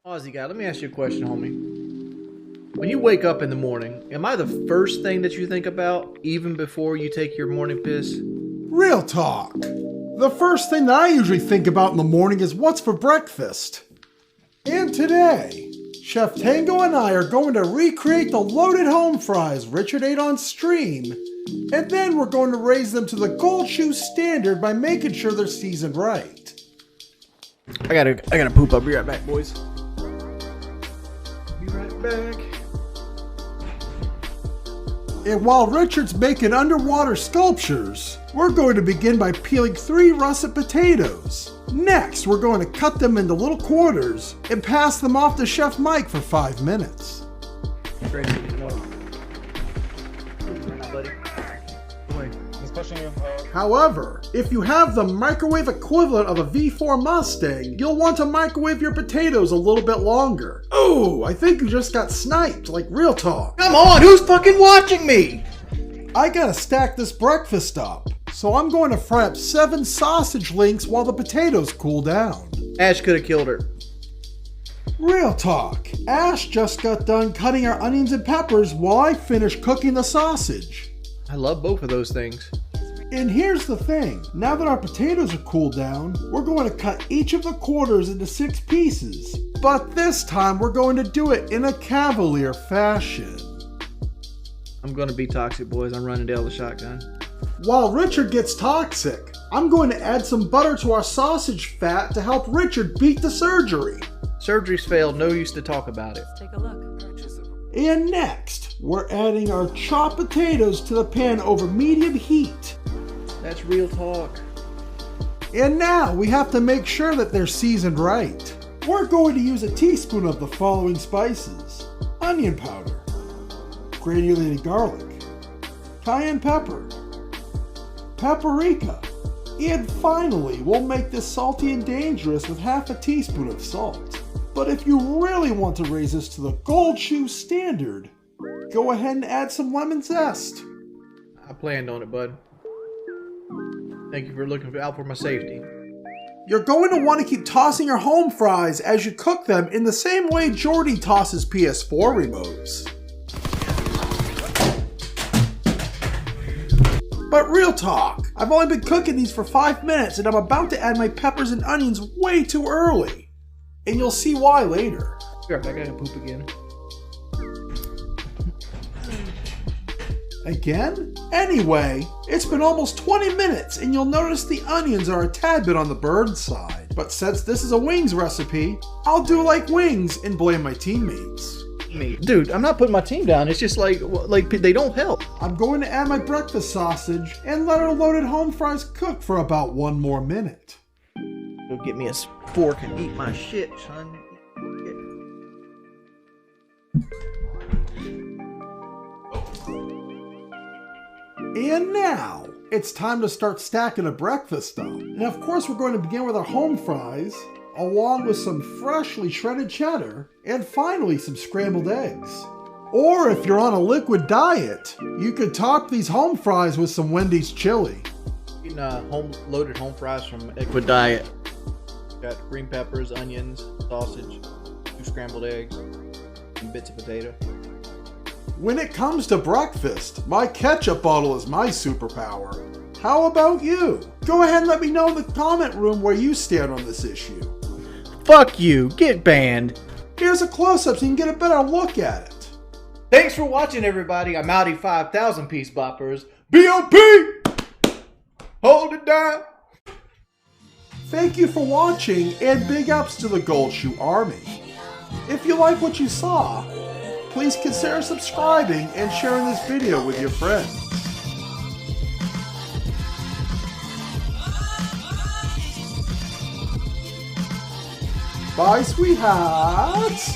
Aussie guy, let me ask you a question, homie. When you wake up in the morning, am I the first thing that you think about, even before you take your morning piss? Real talk. The first thing that I usually think about in the morning is what's for breakfast. And today, Chef Tango and I are going to recreate the loaded home fries Richard ate on stream. And then we're going to raise them to the gold shoe standard by making sure they're seasoned right. I gotta poop. I'll be right back, boys. Be right back. And while Richard's making underwater sculptures, we're going to begin by peeling 3 russet potatoes. Next, we're going to cut them into little quarters and pass them off to Chef Mike for 5 minutes. Great to know. Right now, buddy. Wait. He's pushing you. However, if you have the microwave equivalent of a V4 Mustang, you'll want to microwave your potatoes a little bit longer. Ooh, I think you just got sniped, like real talk. Come on, who's fucking watching me? I gotta stack this breakfast up, so I'm going to fry up 7 sausage links while the potatoes cool down. Ash could have killed her. Real talk, Ash just got done cutting our onions and peppers while I finished cooking the sausage. I love both of those things. And here's the thing, now that our potatoes are cooled down, we're going to cut each of the quarters into 6 pieces. But this time we're going to do it in a cavalier fashion. I'm gonna be toxic, boys. I'm running down the shotgun. While Richard gets toxic, I'm going to add some butter to our sausage fat to help Richard beat the surgery. Surgery's failed, no use to talk about it. Let's take a look. And next, we're adding our chopped potatoes to the pan over medium heat. That's real talk. And now we have to make sure that they're seasoned right. We're going to use a teaspoon of the following spices: onion powder, granulated garlic, cayenne pepper, paprika, and finally we'll make this salty and dangerous with half a teaspoon of salt. But if you really want to raise this to the gold shoe standard, go ahead and add some lemon zest. I planned on it, bud. Thank you for looking out for my safety. You're going to want to keep tossing your home fries as you cook them in the same way Jordy tosses PS4 remotes. But real talk, I've only been cooking these for 5 minutes and I'm about to add my peppers and onions way too early. And you'll see why later. Be right back, I gotta poop again. Again? Anyway, it's been almost 20 minutes and you'll notice the onions are a tad bit on the burn side. But since this is a wings recipe, I'll do like wings and blame my teammates. Dude, I'm not putting my team down. It's just like they don't help. I'm going to add my breakfast sausage and let our loaded home fries cook for about 1 more minute. Go get me a fork and eat my shit, son. And now, it's time to start stacking a breakfast up. And of course we're going to begin with our home fries, along with some freshly shredded cheddar, and finally some scrambled eggs. Or if you're on a liquid diet, you could top these home fries with some Wendy's chili. Eating loaded home fries from Liquid Diet. Got green peppers, onions, sausage, 2 scrambled eggs, and bits of potato. When it comes to breakfast, my ketchup bottle is my superpower. How about you? Go ahead and let me know in the comment room where you stand on this issue. Fuck you, get banned. Here's a close-up so you can get a better look at it. Thanks for watching, everybody. I'm outie 5,000 piece boppers. BOP! Hold it down. Thank you for watching, and big ups to the Gold Shoe Army. If you like what you saw, please consider subscribing and sharing this video with your friends. Bye, sweethearts!